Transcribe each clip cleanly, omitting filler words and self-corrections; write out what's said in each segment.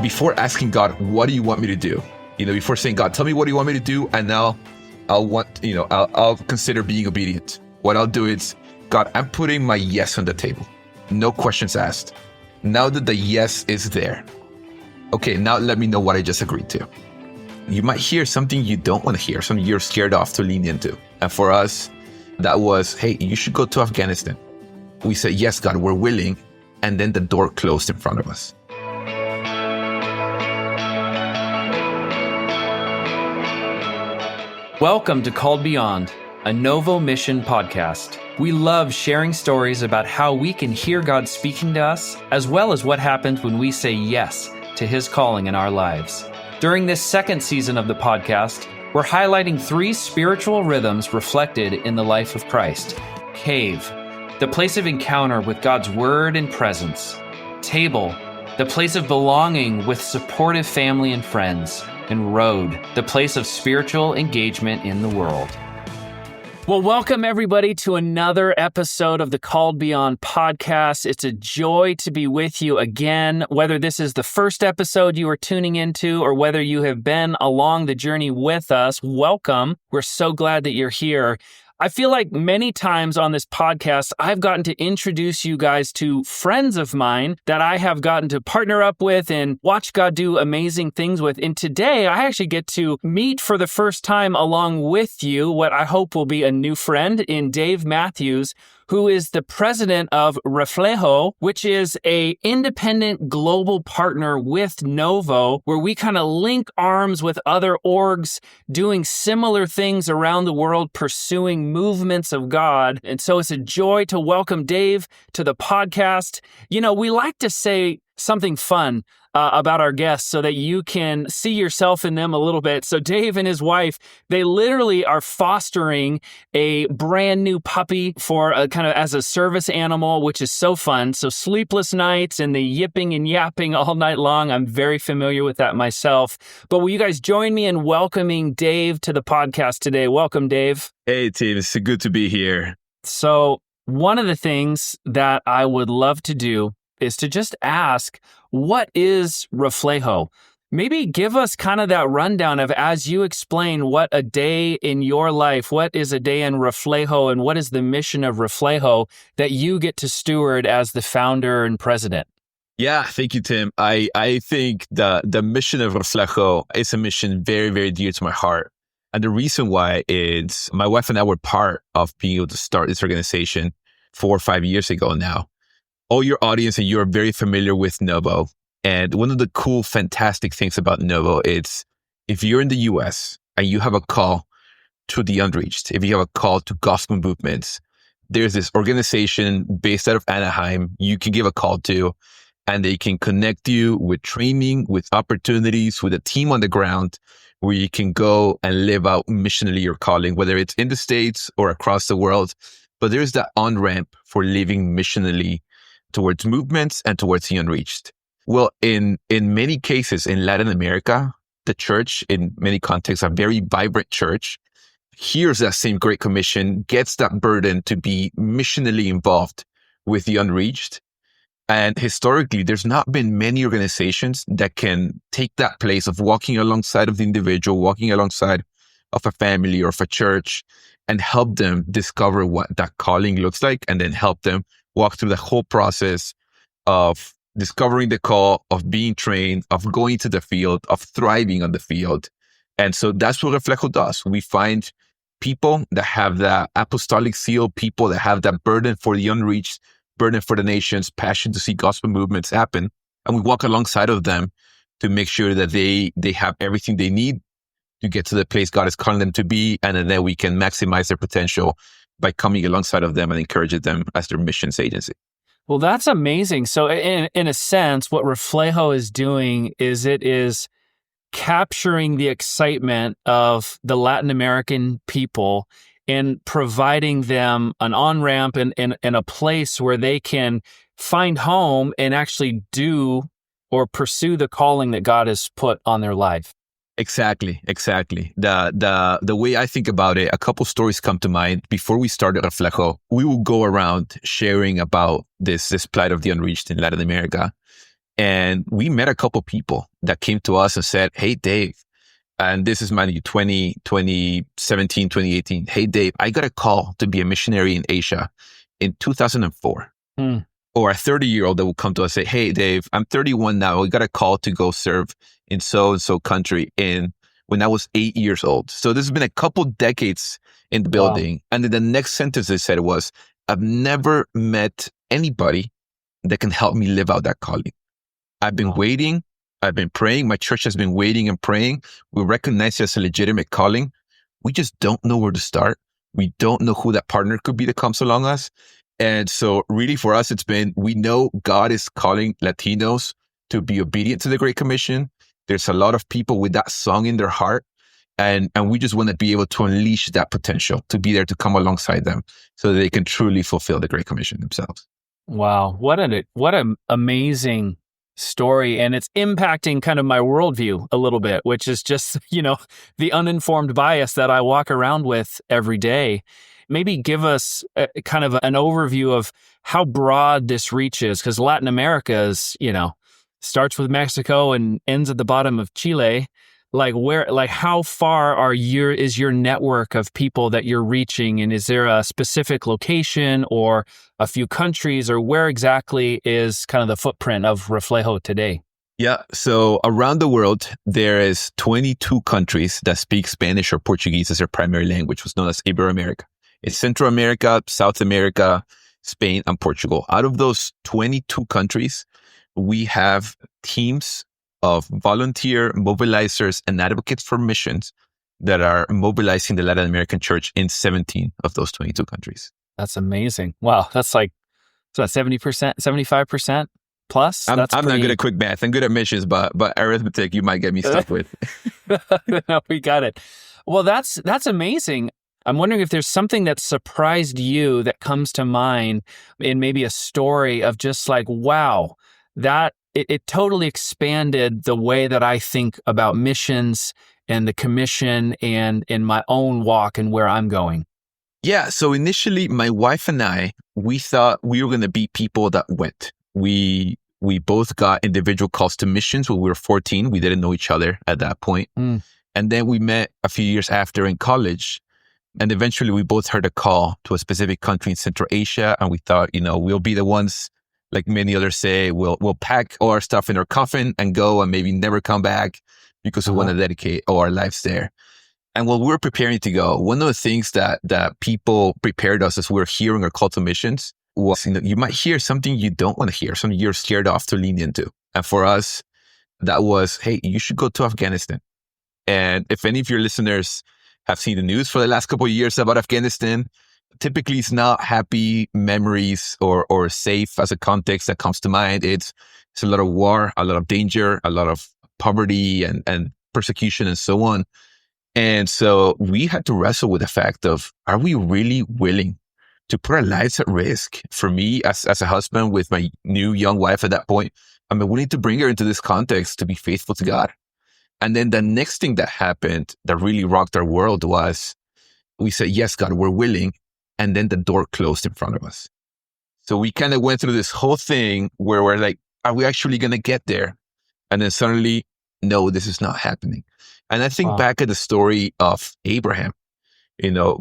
before asking God, what do you want me to do? Before saying, God, tell me what do you want me to do? And now I'll consider being obedient. What I'll do is, God, I'm putting my yes on the table. No questions asked. Now that the yes is there, okay, now let me know what I just agreed to. You might hear something you don't want to hear, something you're scared off to lean into. And for us, that was, hey, you should go to Afghanistan. We said, yes, God, we're willing. And then the door closed in front of us. Welcome to Called Beyond, a Novo mission podcast. We love sharing stories about how we can hear God speaking to us, as well as what happens when we say yes to His calling in our lives. During this second season of the podcast, we're highlighting 3 spiritual rhythms reflected in the life of Christ. Cave, the place of encounter with God's word and presence. Table, the place of belonging with supportive family and friends. And road, the place of spiritual engagement in the world. Well, welcome everybody to another episode of the Called Beyond podcast. It's a joy to be with you again, whether this is the first episode you are tuning into or whether you have been along the journey with us. Welcome. We're so glad that you're here. I feel like many times on this podcast, I've gotten to introduce you guys to friends of mine that I have gotten to partner up with and watch God do amazing things with. And today, I actually get to meet for the first time along with you what I hope will be a new friend in Dave Matthews, who is the president of Reflejo, which is an independent global partner with Novo, where we kind of link arms with other orgs doing similar things around the world, pursuing movements of God. And so it's a joy to welcome Dave to the podcast. We like to say something fun about our guests so that you can see yourself in them a little bit. So Dave and his wife, they literally are fostering a brand new puppy for kind of as a service animal, which is so fun. So sleepless nights and the yipping and yapping all night long. I'm very familiar with that myself. But will you guys join me in welcoming Dave to the podcast today? Welcome, Dave. Hey, team. It's good to be here. So one of the things that I would love to do is to just ask, what is Reflejo? Maybe give us kind of that rundown of, as you explain, what a day in your life, what is a day in Reflejo, and what is the mission of Reflejo that you get to steward as the founder and president? Yeah, thank you, Tim. I think the mission of Reflejo is a mission very, very dear to my heart. And the reason why is my wife and I were part of being able to start this organization 4 or 5 years ago now. All your audience and you're very familiar with Novo. And one of the cool, fantastic things about Novo is if you're in the US and you have a call to the unreached, if you have a call to gospel movements, there's this organization based out of Anaheim you can give a call to, and they can connect you with training, with opportunities, with a team on the ground where you can go and live out missionally your calling, whether it's in the States or across the world. But there's that on-ramp for living missionally towards movements and towards the unreached. Well, in many cases in Latin America, the church, in many contexts, a very vibrant church, hears that same Great Commission, gets that burden to be missionally involved with the unreached. And historically, there's not been many organizations that can take that place of walking alongside of the individual, walking alongside of a family or of a church, and help them discover what that calling looks like, and then help them walk through the whole process of discovering the call, of being trained, of going to the field, of thriving on the field. And so that's what Reflejo does. We find people that have that apostolic seal, people that have that burden for the unreached, burden for the nations, passion to see gospel movements happen. And we walk alongside of them to make sure that they have everything they need to get to the place God is calling them to be. And then we can maximize their potential by coming alongside of them and encouraging them as their missions agency. Well, that's amazing. So in a sense, what Reflejo is doing is it is capturing the excitement of the Latin American people and providing them an on-ramp and a place where they can find home and actually do or pursue the calling that God has put on their life. Exactly. The way I think about it, a couple stories come to mind. Before we started Reflejo, we will go around sharing about this plight of the unreached in Latin America. And we met a couple people that came to us and said, "Hey, Dave," and this is mind you, 2017, 2018. "Hey, Dave, I got a call to be a missionary in Asia in 2004. Mm. Or a 30-year-old that will come to us and say, "Hey, Dave, I'm 31 now. We got a call to go serve in so-and-so country when I was 8 years old." So this has been a couple decades in the building. Wow. And then the next sentence they said was, "I've never met anybody that can help me live out that calling. I've been Wow. waiting. I've been praying. My church has been waiting and praying. We recognize it as a legitimate calling. We just don't know where to start. We don't know who that partner could be that comes along us." And so really for us, it's been, we know God is calling Latinos to be obedient to the Great Commission. There's a lot of people with that song in their heart. And we just want to be able to unleash that potential, to be there to come alongside them so that they can truly fulfill the Great Commission themselves. Wow. What an amazing story. And it's impacting kind of my worldview a little bit, which is just, the uninformed bias that I walk around with every day. Maybe give us kind of an overview of how broad this reach is, because Latin America is, starts with Mexico and ends at the bottom of Chile. How far is your network of people that you're reaching? And is there a specific location or a few countries, or where exactly is kind of the footprint of Reflejo today? Yeah. So around the world, there is 22 countries that speak Spanish or Portuguese as their primary language, what's known as Iberoamerica. It's Central America, South America, Spain, and Portugal. Out of those 22 countries, we have teams of volunteer mobilizers and advocates for missions that are mobilizing the Latin American church in 17 of those 22 countries. That's amazing. Wow. That's like 70%, 75% plus. I'm not good at quick math. I'm good at missions, but arithmetic, you might get me stuck with. No, we got it. Well, that's amazing. I'm wondering if there's something that surprised you that comes to mind in maybe a story of just like, wow, that it totally expanded the way that I think about missions and the commission and in my own walk and where I'm going. Yeah. So initially, my wife and I, we thought we were going to be people that went. We both got individual calls to missions when we were 14. We didn't know each other at that point. And then we met a few years after in college. And eventually we both heard a call to a specific country in Central Asia. And we thought, we'll be the ones, like many others say, we'll pack all our stuff in our coffin and go and maybe never come back because we want to dedicate all our lives there. And while we were preparing to go, one of the things that people prepared us as we were hearing our call to missions was, you might hear something you don't want to hear, something you're scared off to lean into. And for us, that was, hey, you should go to Afghanistan. And if any of your listeners have seen the news for the last couple of years about Afghanistan, typically it's not happy memories or safe as a context that comes to mind. It's a lot of war, a lot of danger, a lot of poverty and persecution and so on. And so we had to wrestle with the fact of, are we really willing to put our lives at risk? For me, as a husband with my new young wife at that point, I'm willing to bring her into this context to be faithful to God. And then the next thing that happened that really rocked our world was we said, yes, God, we're willing. And then the door closed in front of us. So we kind of went through this whole thing where we're like, are we actually going to get there? And then suddenly, no, this is not happening. And I think back at the story of Abraham,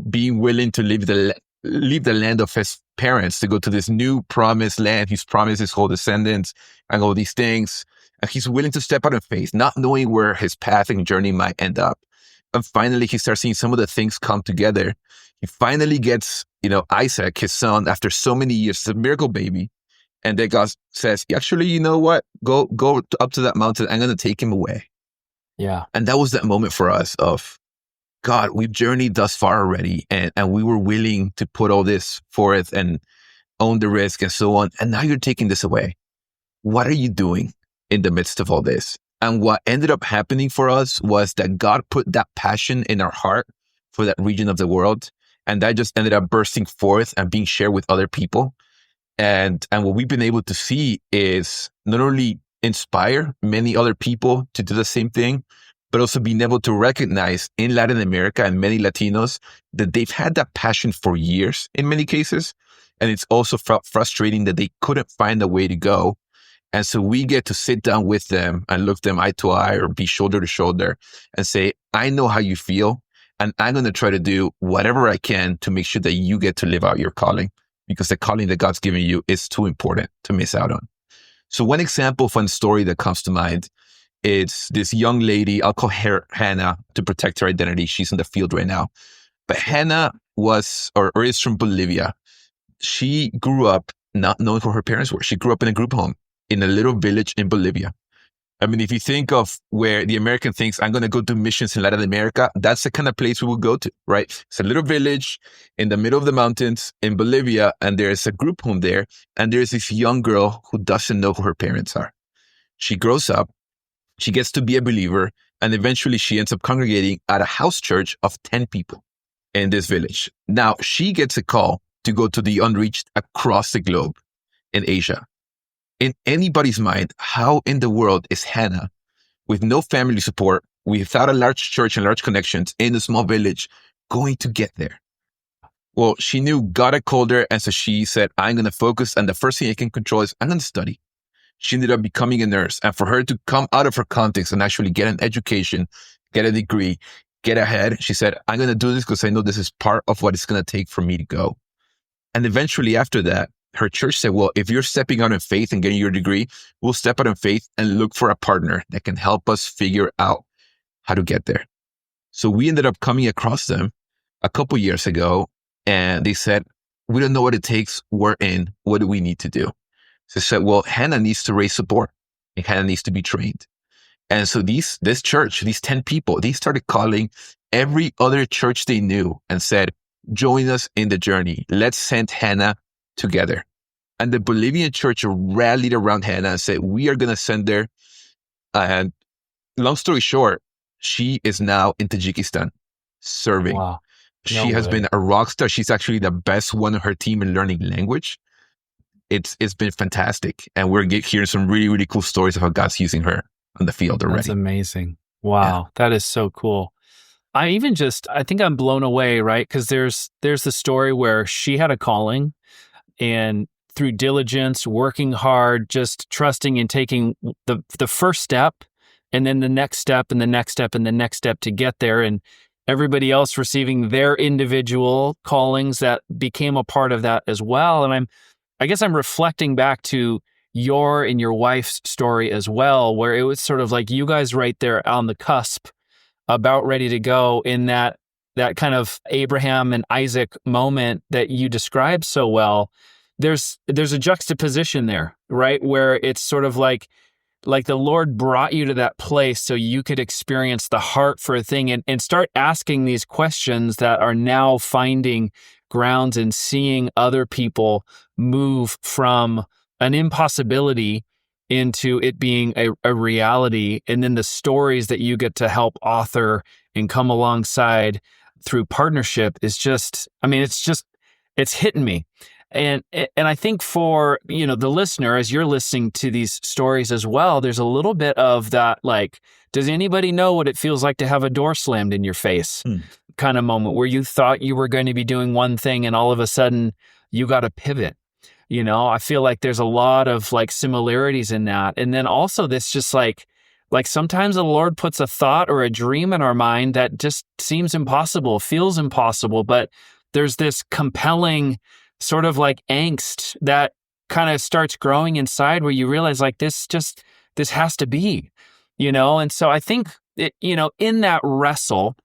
being willing to leave the land of his parents to go to this new promised land. He's promised his whole descendants and all these things. And he's willing to step out in faith, not knowing where his path and journey might end up. And finally, he starts seeing some of the things come together. He finally gets, Isaac, his son, after so many years, a miracle baby. And then God says, actually, you know what? Go up to that mountain. I'm going to take him away. Yeah. And that was that moment for us of, God, we've journeyed thus far already. And we were willing to put all this forth and own the risk and so on. And now you're taking this away. What are you doing in the midst of all this? And what ended up happening for us was that God put that passion in our heart for that region of the world. And that just ended up bursting forth and being shared with other people. And what we've been able to see is not only inspire many other people to do the same thing, but also being able to recognize in Latin America and many Latinos that they've had that passion for years in many cases. And it's also frustrating that they couldn't find a way to go. And so we get to sit down with them and look them eye to eye or be shoulder to shoulder and say, I know how you feel. And I'm going to try to do whatever I can to make sure that you get to live out your calling, because the calling that God's given you is too important to miss out on. So one example, fun story that comes to mind, it's this young lady. I'll call her Hannah to protect her identity. She's in the field right now. But Hannah was or is from Bolivia. She grew up not knowing who her parents were. She grew up in a group home in a little village in Bolivia. I mean, if you think of where the American thinks, I'm going to go do missions in Latin America, that's the kind of place we will go to, right? It's a little village in the middle of the mountains in Bolivia, and there's a group home there, and there's this young girl who doesn't know who her parents are. She grows up, she gets to be a believer, and eventually she ends up congregating at a house church of 10 people in this village. Now, she gets a call to go to the unreached across the globe in Asia. In anybody's mind, how in the world is Hannah, with no family support, without a large church and large connections in a small village, going to get there? Well, she knew God had called her, and so she said, I'm going to focus, and the first thing I can control is I'm going to study. She ended up becoming a nurse, and for her to come out of her context and actually get an education, get a degree, get ahead, she said, I'm going to do this because I know this is part of what it's going to take for me to go. And eventually after that, her church said, well, if you're stepping out in faith and getting your degree, we'll step out in faith and look for a partner that can help us figure out how to get there. So we ended up coming across them a couple years ago, and they said, we don't know what it takes. We're in. What do we need to do? So they said, well, Hannah needs to raise support and Hannah needs to be trained. And so this church, these 10 people, they started calling every other church they knew and said, join us in the journey. Let's send Hannah together. And the Bolivian church rallied around Hannah and said, we are going to send her. And long story short, she is now in Tajikistan serving. Wow. She has been a rock star. She's actually the best one on her team in learning language. It's been fantastic. And we're hearing some really, really cool stories of how God's using her on the field already. That's amazing. Wow. Yeah. That is so cool. I think I'm blown away, right? Because there's the story where she had a calling, and through diligence, working hard, just trusting and taking the first step, and then the next step and the next step and the next step to get there, and everybody else receiving their individual callings that became a part of that as well. And I guess I'm reflecting back to your and your wife's story as well, where it was sort of like you guys right there on the cusp, about ready to go in that kind of Abraham and Isaac moment that you described so well. There's a juxtaposition there, right? Where it's sort of like the Lord brought you to that place so you could experience the heart for a thing and start asking these questions that are now finding grounds and seeing other people move from an impossibility into it being a reality. And then the stories that you get to help author and come alongside through partnership is just, it's hitting me. And I think for, the listener, as you're listening to these stories as well, there's a little bit of that, like, does anybody know what it feels like to have a door slammed in your face kind of moment where you thought you were going to be doing one thing and all of a sudden you got to pivot? I feel like there's a lot of like similarities in that. And then also this just like sometimes the Lord puts a thought or a dream in our mind that just seems impossible, feels impossible, but there's this compelling sort of like angst that kind of starts growing inside where you realize like this has to be, And so I think, in that wrestle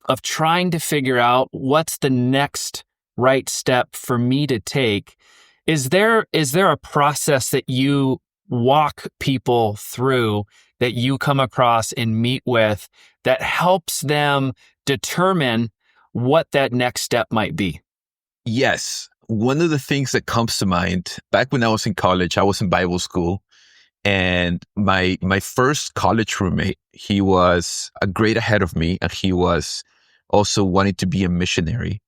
of trying to figure out what's the next right step for me to take, is there a process that you walk people through that you come across and meet with that helps them determine what that next step might be? Yes. One of the things that comes to mind, back when I was in college, I was in Bible school, and my first college roommate, he was a grade ahead of me, and he was also wanting to be a missionary.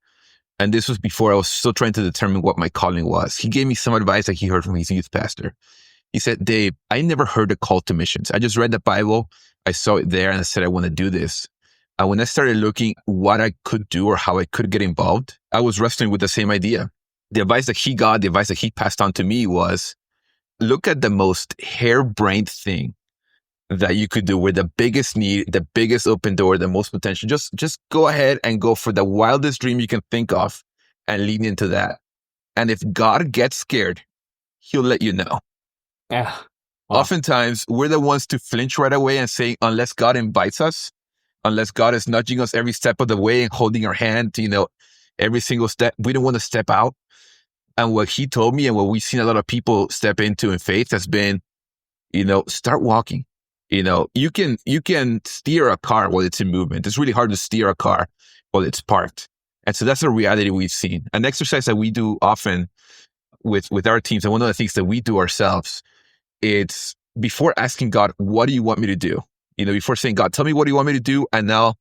And this was before I was still trying to determine what my calling was. He gave me some advice that he heard from his youth pastor. He said, Dave, I never heard a call to missions. I just read the Bible. I saw it there and I said, I want to do this. And when I started looking what I could do or how I could get involved, I was wrestling with the same idea. The advice that he got, the advice that he passed on to me was, look at the most harebrained thing that you could do with the biggest need, the biggest open door, the most potential. Just go ahead and go for the wildest dream you can think of and lean into that. And if God gets scared, he'll let you know. Yeah. Wow. Oftentimes, we're the ones to flinch right away and say, unless God invites us, unless God is nudging us every step of the way and holding our hand, every single step, we don't want to step out. And what he told me and what we've seen a lot of people step into in faith has been, start walking. You can steer a car while it's in movement. It's really hard to steer a car while it's parked. And so that's a reality we've seen. An exercise that we do often with our teams, and one of the things that we do ourselves, it's before asking God, what do you want me to do? Before saying, God, tell me what do you want me to do? And now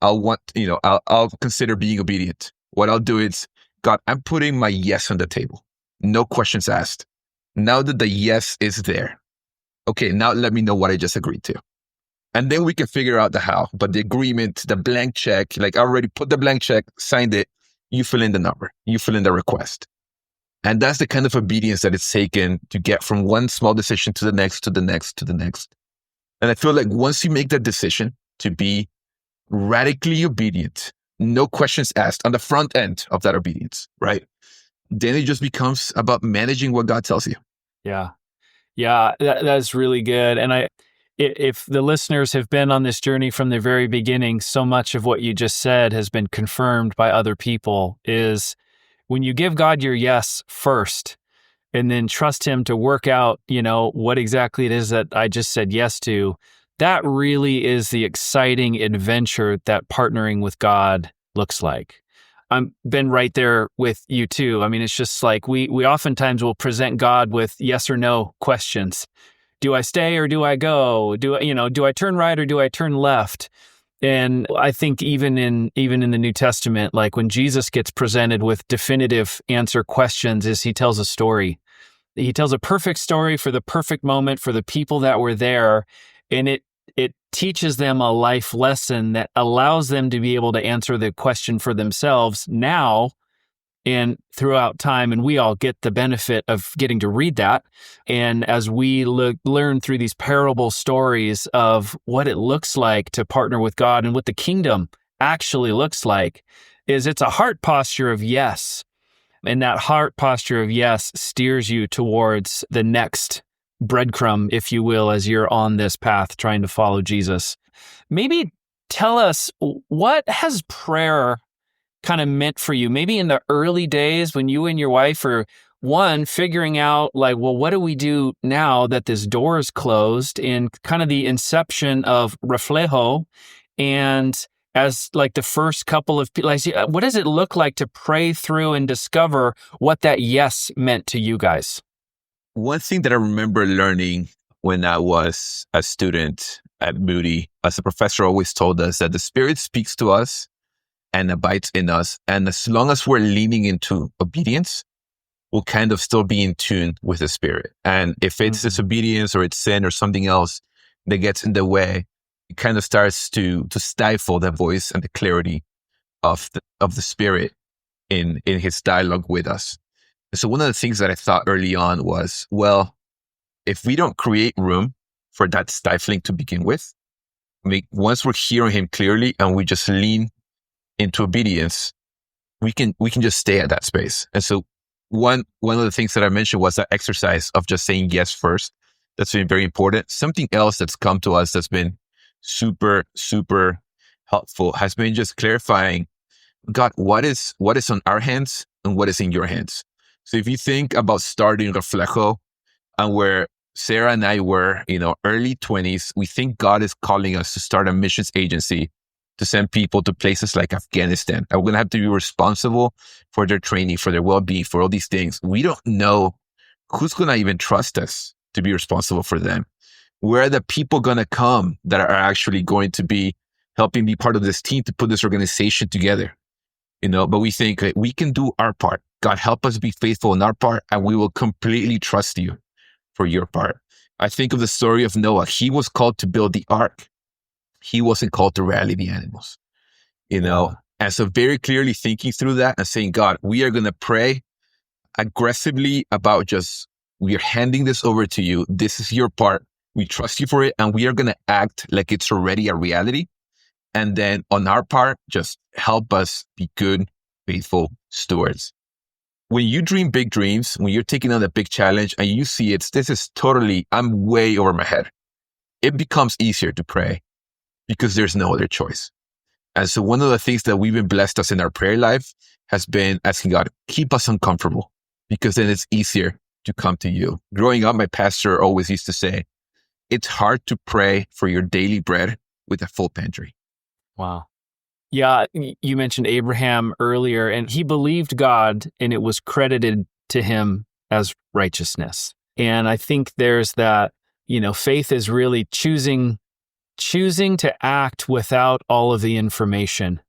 I'll consider being obedient. What I'll do is, God, I'm putting my yes on the table. No questions asked. Now that the yes is there, okay, now let me know what I just agreed to. And then we can figure out the how. But the agreement, the blank check, like I already put the blank check, signed it, you fill in the number, you fill in the request. And that's the kind of obedience that it's taken to get from one small decision to the next, to the next, to the next. And I feel like once you make that decision to be radically obedient, no questions asked on the front end of that obedience, right? Then it just becomes about managing what God tells you. Yeah. Yeah, that's really good. And if the listeners have been on this journey from the very beginning, so much of what you just said has been confirmed by other people, is when you give God your yes first and then trust him to work out, what exactly it is that I just said yes to, that really is the exciting adventure that partnering with God looks like. I've been right there with you too. I mean, it's just like we oftentimes will present God with yes or no questions. Do I stay or do I go? Do I turn right or do I turn left? And I think even in the New Testament, like when Jesus gets presented with definitive answer questions, is he tells a story. He tells a perfect story for the perfect moment for the people that were there, and it teaches them a life lesson that allows them to be able to answer the question for themselves now and throughout time. And we all get the benefit of getting to read that. And as we learn through these parable stories of what it looks like to partner with God and what the kingdom actually looks like, is it's a heart posture of yes. And that heart posture of yes steers you towards the next breadcrumb, if you will, as you're on this path trying to follow Jesus. Maybe tell us, what has prayer kind of meant for you? Maybe in the early days when you and your wife are, one, figuring out like, well, what do we do now that this door is closed, and kind of the inception of Reflejo, and as like the first couple of people, what does it look like to pray through and discover what that yes meant to you guys? One thing that I remember learning when I was a student at Moody, as a professor always told us that the Spirit speaks to us and abides in us. And as long as we're leaning into obedience, we'll kind of still be in tune with the Spirit. And if it's disobedience or it's sin or something else that gets in the way, it kind of starts to stifle the voice and the clarity of the Spirit in his dialogue with us. So one of the things that I thought early on was, well, if we don't create room for that stifling to begin with, once we're hearing him clearly and we just lean into obedience, we can just stay at that space. And so one of the things that I mentioned was that exercise of just saying yes first. That's been very important. Something else that's come to us that's been super, super helpful has been just clarifying, God, what is on our hands and what is in your hands. So if you think about starting Reflejo and where Sarah and I were, early 20s, we think God is calling us to start a missions agency to send people to places like Afghanistan. And we're going to have to be responsible for their training, for their well-being, for all these things. We don't know who's going to even trust us to be responsible for them. Where are the people going to come that are actually going to be helping be part of this team to put this organization together? But we think we can do our part. God, help us be faithful in our part, and we will completely trust you for your part. I think of the story of Noah. He was called to build the ark. He wasn't called to rally the animals, And so very clearly thinking through that and saying, God, we are going to pray aggressively about just We are handing this over to you. This is your part. We trust you for it, and we are going to act like it's already a reality. And then on our part, just help us be good, faithful stewards. When you dream big dreams, when you're taking on a big challenge and you see this is totally, I'm way over my head. It becomes easier to pray because there's no other choice. And so one of the things that we've been blessed us in our prayer life has been asking God, keep us uncomfortable, because then it's easier to come to you. Growing up, my pastor always used to say, it's hard to pray for your daily bread with a full pantry. Wow. Yeah, you mentioned Abraham earlier, and he believed God, and it was credited to him as righteousness. And I think there's that, faith is really choosing to act without all of the information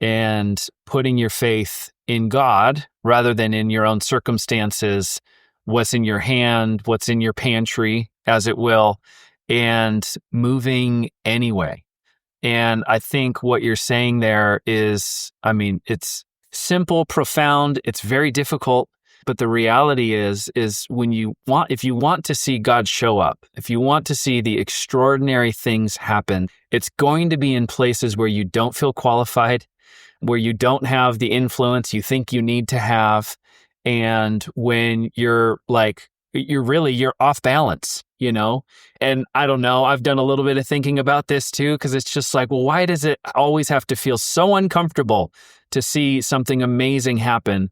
and putting your faith in God rather than in your own circumstances, what's in your hand, what's in your pantry, as it will, and moving anyway. And I think what you're saying there is, it's simple, profound, it's very difficult, but the reality is if you want to see God show up, if you want to see the extraordinary things happen, it's going to be in places where you don't feel qualified, where you don't have the influence you think you need to have, and when you're off balance, And I don't know, I've done a little bit of thinking about this too, because it's just like, well, why does it always have to feel so uncomfortable to see something amazing happen?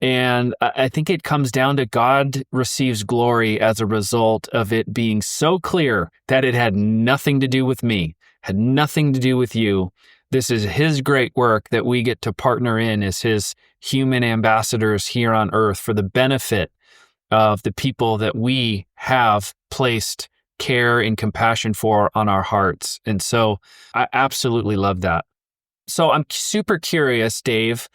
And I think it comes down to God receives glory as a result of it being so clear that it had nothing to do with me, had nothing to do with you. This is his great work that we get to partner in as his human ambassadors here on earth for the benefit of the people that we have placed care and compassion for on our hearts. And so I absolutely love that. So I'm super curious, Dave,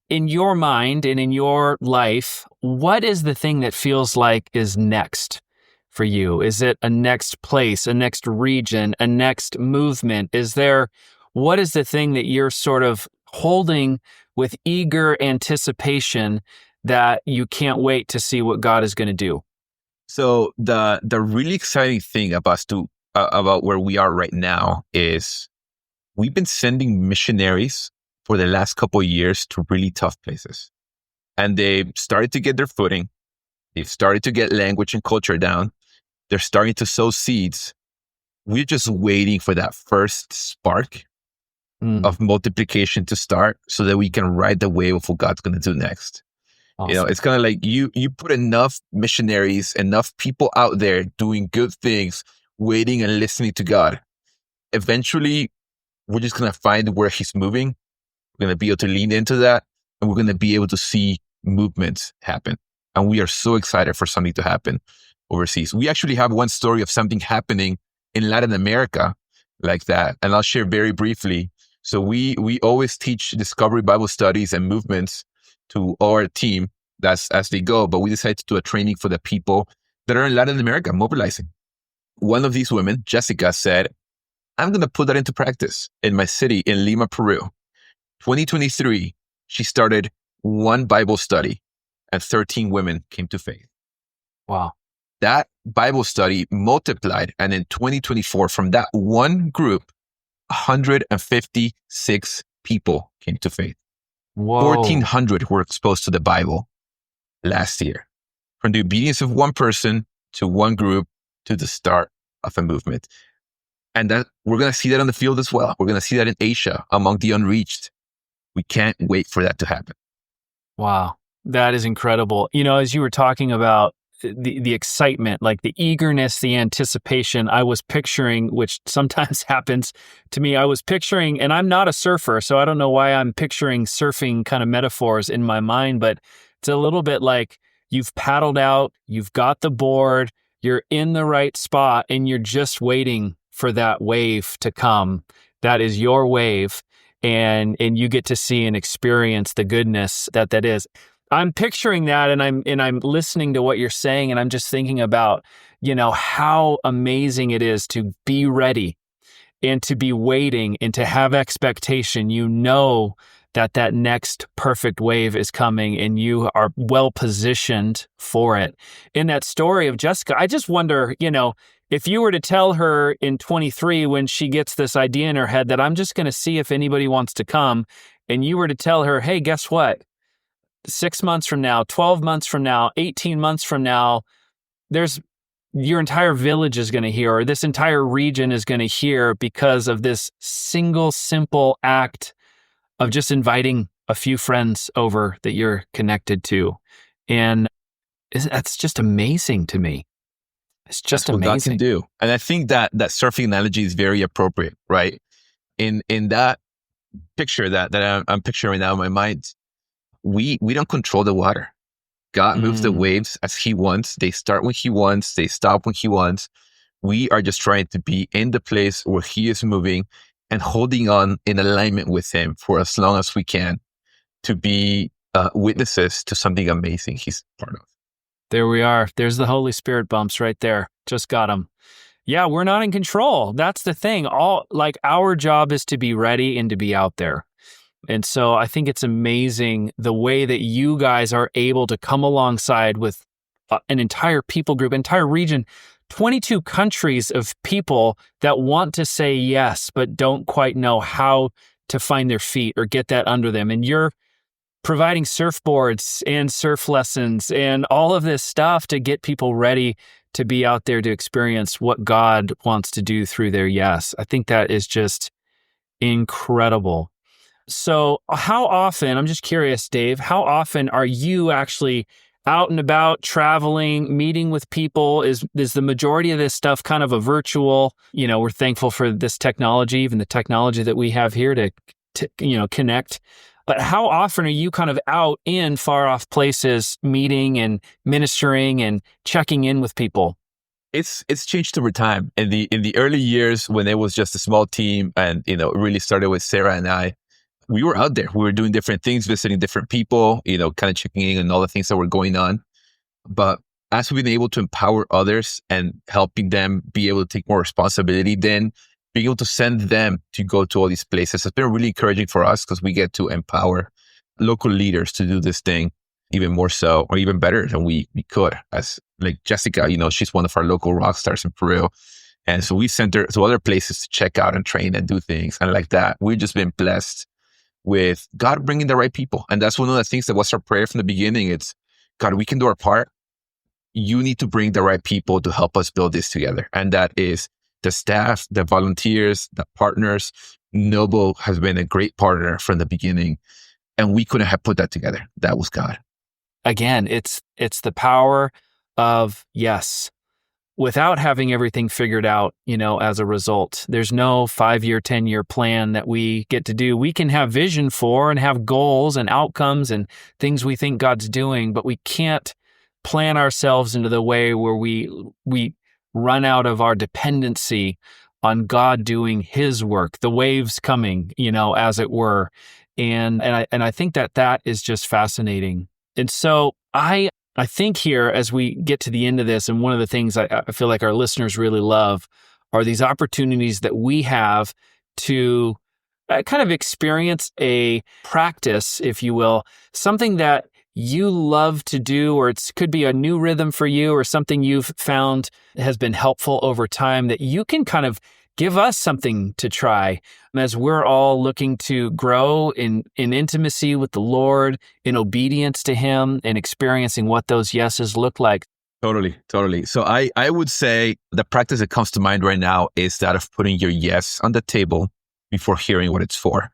in your mind and in your life, what is the thing that feels like is next for you? Is it a next place, a next region, a next movement? What is the thing that you're sort of holding with eager anticipation that you can't wait to see what God is going to do? So the really exciting thing about where we are right now is we've been sending missionaries for the last couple of years to really tough places. And they've started to get their footing. They've started to get language and culture down. They're starting to sow seeds. We're just waiting for that first spark of multiplication to start so that we can ride the wave of what God's going to do next. Awesome. It's kind of like you put enough missionaries, enough people out there doing good things, waiting and listening to God. Eventually, we're just going to find where he's moving. We're going to be able to lean into that, and we're going to be able to see movements happen. And we are so excited for something to happen overseas. We actually have one story of something happening in Latin America like that. And I'll share very briefly. So we always teach discovery Bible studies and movements to our team as they go. But we decided to do a training for the people that are in Latin America mobilizing. One of these women, Jessica, said, I'm going to put that into practice in my city in Lima, Peru. 2023, she started one Bible study and 13 women came to faith. Wow. That Bible study multiplied. And in 2024, from that one group, 156 people came to faith. Whoa. 1,400 were exposed to the Bible last year. From the obedience of one person to one group to the start of a movement. And that we're going to see that on the field as well. We're going to see that in Asia among the unreached. We can't wait for that to happen. Wow. That is incredible. As you were talking about the excitement, like the eagerness, the anticipation, I was picturing, which sometimes happens to me, and I'm not a surfer, so I don't know why I'm picturing surfing kind of metaphors in my mind, but it's a little bit like you've paddled out, you've got the board, you're in the right spot, and you're just waiting for that wave to come. That is your wave. And you get to see and experience the goodness that is. I'm picturing that, and I'm listening to what you're saying, and I'm just thinking about, how amazing it is to be ready and to be waiting and to have expectation. that next perfect wave is coming and you are well positioned for it. In that story of Jessica, I just wonder, if you were to tell her in 23 when she gets this idea in her head that I'm just going to see if anybody wants to come, and you were to tell her, hey, guess what? 6 months from now, 12 months from now, 18 months from now, your entire village is going to hear, or this entire region is going to hear because of this single, simple act of just inviting a few friends over that you're connected to. And that's just amazing to me. It's just That's what God can amazing. do. And I think that surfing analogy is very appropriate, right? In that picture that I'm picturing now in my mind, we don't control the water. God moves the waves as he wants. They start when he wants. They stop when he wants. We are just trying to be in the place where he is moving and holding on in alignment with him for as long as we can to be witnesses to something amazing he's part of. There we are. There's the Holy Spirit bumps right there. Just got them. Yeah, we're not in control. That's the thing. Our job is to be ready and to be out there. And so I think it's amazing the way that you guys are able to come alongside with an entire people group, entire region, 22 countries of people that want to say yes, but don't quite know how to find their feet or get that under them. And you're providing surfboards and surf lessons and all of this stuff to get people ready to be out there to experience what God wants to do through their yes. I think that is just incredible. So how often, I'm just curious, Dave, how often are you actually out and about, traveling, meeting with people? Is the majority of this stuff kind of a virtual, we're thankful for this technology, even the technology that we have here to connect. But how often are you kind of out in far off places, meeting and ministering and checking in with people? It's changed over time. In the early years when it was just a small team and, it really started with Sarah and I, we were out there. We were doing different things, visiting different people, kind of checking in on all the things that were going on. But as we've been able to empower others and helping them be able to take more responsibility, then being able to send them to go to all these places has been really encouraging for us because we get to empower local leaders to do this thing even more so, or even better than we could. As like Jessica, she's one of our local rock stars in Peru. And so we sent her to other places to check out and train and do things. And like that, we've just been blessed with God bringing the right people. And that's one of the things that was our prayer from the beginning. It's, God, we can do our part. You need to bring the right people to help us build this together. And that is the staff, the volunteers, the partners. Novo has been a great partner from the beginning. And we couldn't have put that together. That was God. Again, it's the power of yes, without having everything figured out, as a result. There's no 5-year, 10-year plan that we get to do. We can have vision for and have goals and outcomes and things we think God's doing, but we can't plan ourselves into the way where we run out of our dependency on God doing his work, the waves coming, as it were. And I think that is just fascinating. And so I think here, as we get to the end of this, and one of the things I feel like our listeners really love are these opportunities that we have to kind of experience a practice, if you will, something that you love to do, or it could be a new rhythm for you, or something you've found has been helpful over time that you can kind of give us something to try as we're all looking to grow in intimacy with the Lord, in obedience to him, and experiencing what those yeses look like. Totally. So I would say the practice that comes to mind right now is that of putting your yes on the table before hearing what it's for.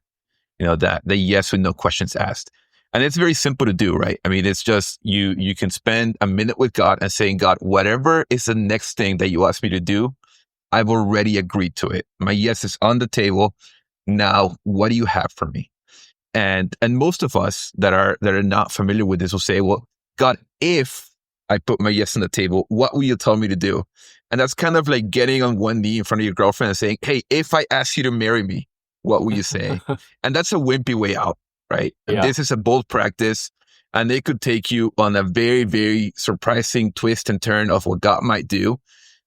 That the yes with no questions asked. And it's very simple to do, right? I mean, it's just you can spend a minute with God and saying, God, whatever is the next thing that you ask me to do, I've already agreed to it. My yes is on the table. Now, what do you have for me? And most of us that are not familiar with this will say, well, God, if I put my yes on the table, what will you tell me to do? And that's kind of like getting on one knee in front of your girlfriend and saying, hey, if I ask you to marry me, what will you say? And that's a wimpy way out, right? Yeah. And this is a bold practice, and it could take you on a very, very surprising twist and turn of what God might do.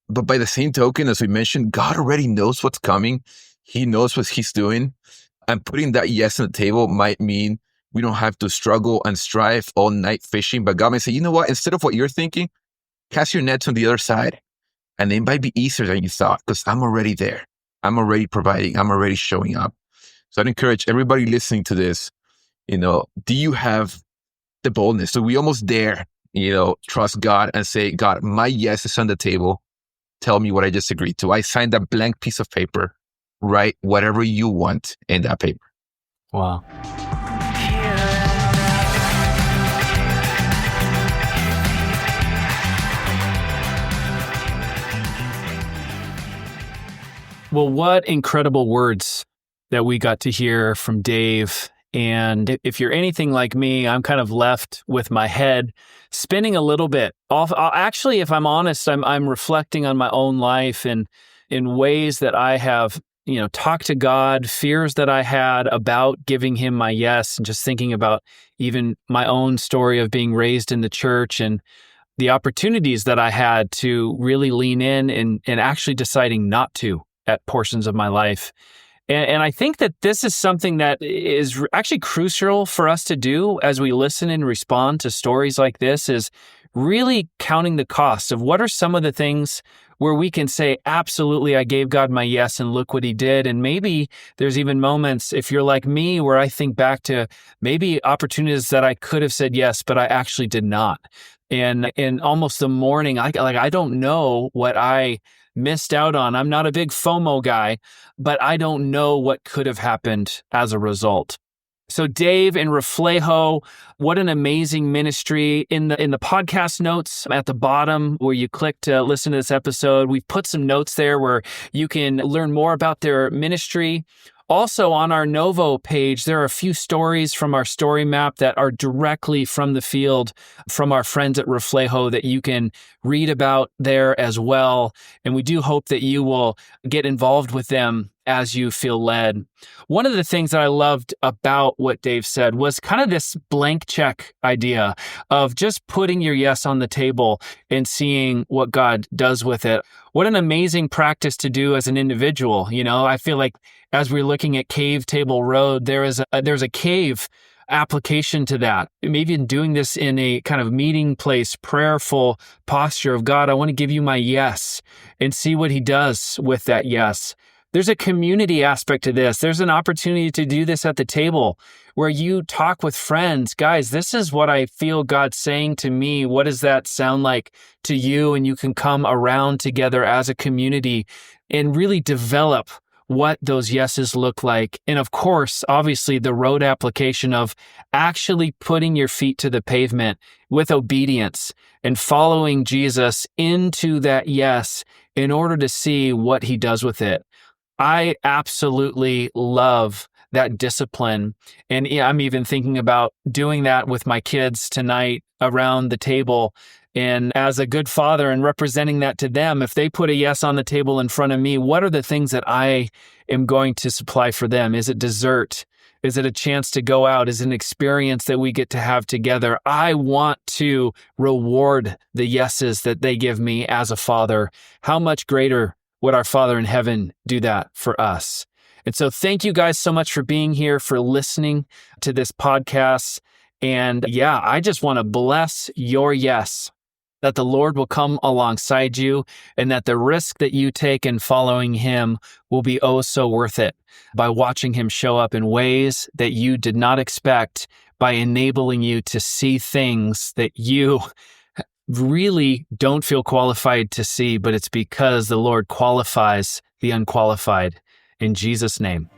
But by the same token, as we mentioned, God already knows what's coming. He knows what he's doing. And putting that yes on the table might mean we don't have to struggle and strive all night fishing. But God may say, you know what? Instead of what you're thinking, cast your nets on the other side. And it might be easier than you thought because I'm already there. I'm already providing. I'm already showing up. So I'd encourage everybody listening to this, do you have the boldness? So we almost dare, trust God and say, God, my yes is on the table. Tell me what I just agreed to. I signed that blank piece of paper. Write whatever you want in that paper. Wow. Well, what incredible words that we got to hear from Dave. And if you're anything like me, I'm kind of left with my head spinning a little bit. Actually, if I'm honest, I'm reflecting on my own life and in ways that I have, talked to God, fears that I had about giving him my yes, and just thinking about even my own story of being raised in the church and the opportunities that I had to really lean in and actually deciding not to at portions of my life. And I think that this is something that is actually crucial for us to do as we listen and respond to stories like this, is really counting the cost of what are some of the things where we can say, absolutely, I gave God my yes and look what he did. And maybe there's even moments, if you're like me, where I think back to maybe opportunities that I could have said yes, but I actually did not. And in almost the morning, I don't know what I missed out on. I'm not a big FOMO guy, but I don't know what could have happened as a result. So Dave and Reflejo, what an amazing ministry. In the podcast notes at the bottom where you click to listen to this episode, we've put some notes there where you can learn more about their ministry. Also on our Novo page, there are a few stories from our story map that are directly from the field from our friends at Reflejo that you can read about there as well. And we do hope that you will get involved with them as you feel led. One of the things that I loved about what Dave said was kind of this blank check idea of just putting your yes on the table and seeing what God does with it. What an amazing practice to do as an individual. I feel like as we're looking at Cave Table Road, there's a cave application to that. Maybe in doing this in a kind of meeting place, prayerful posture of God, I want to give you my yes and see what he does with that yes. There's a community aspect to this. There's an opportunity to do this at the table where you talk with friends. Guys, this is what I feel God saying to me. What does that sound like to you? And you can come around together as a community and really develop what those yeses look like. And of course, obviously, the road application of actually putting your feet to the pavement with obedience and following Jesus into that yes in order to see what he does with it. I absolutely love that discipline. And I'm even thinking about doing that with my kids tonight around the table. And as a good father and representing that to them, if they put a yes on the table in front of me, what are the things that I am going to supply for them? Is it dessert? Is it a chance to go out? Is it an experience that we get to have together? I want to reward the yeses that they give me as a father. How much greater would our Father in heaven do that for us? And so thank you guys so much for being here, for listening to this podcast. And I just want to bless your yes, that the Lord will come alongside you and that the risk that you take in following him will be oh so worth it by watching him show up in ways that you did not expect, by enabling you to see things that you really don't feel qualified to see, but it's because the Lord qualifies the unqualified. In Jesus' name.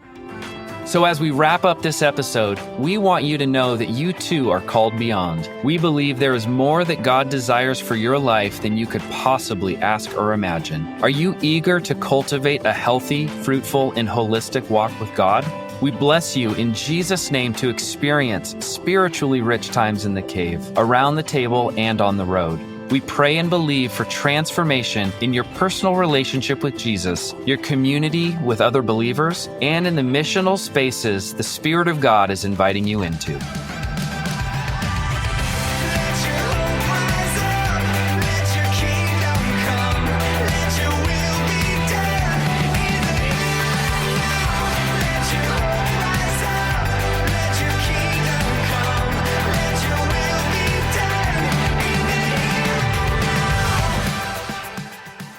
So as we wrap up this episode, we want you to know that you too are called beyond. We believe there is more that God desires for your life than you could possibly ask or imagine. Are you eager to cultivate a healthy, fruitful, and holistic walk with God? We bless you in Jesus' name to experience spiritually rich times in the cave, around the table, and on the road. We pray and believe for transformation in your personal relationship with Jesus, your community with other believers, and in the missional spaces the Spirit of God is inviting you into.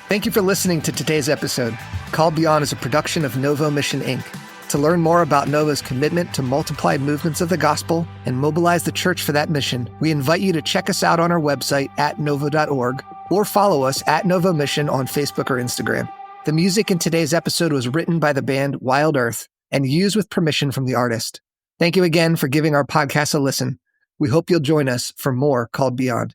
Thank you for listening to today's episode. Called Beyond is a production of Novo Mission, Inc. To learn more about Novo's commitment to multiply movements of the gospel and mobilize the church for that mission, we invite you to check us out on our website at novo.org or follow us at Novo Mission on Facebook or Instagram. The music in today's episode was written by the band Wild Earth and used with permission from the artist. Thank you again for giving our podcast a listen. We hope you'll join us for more Called Beyond.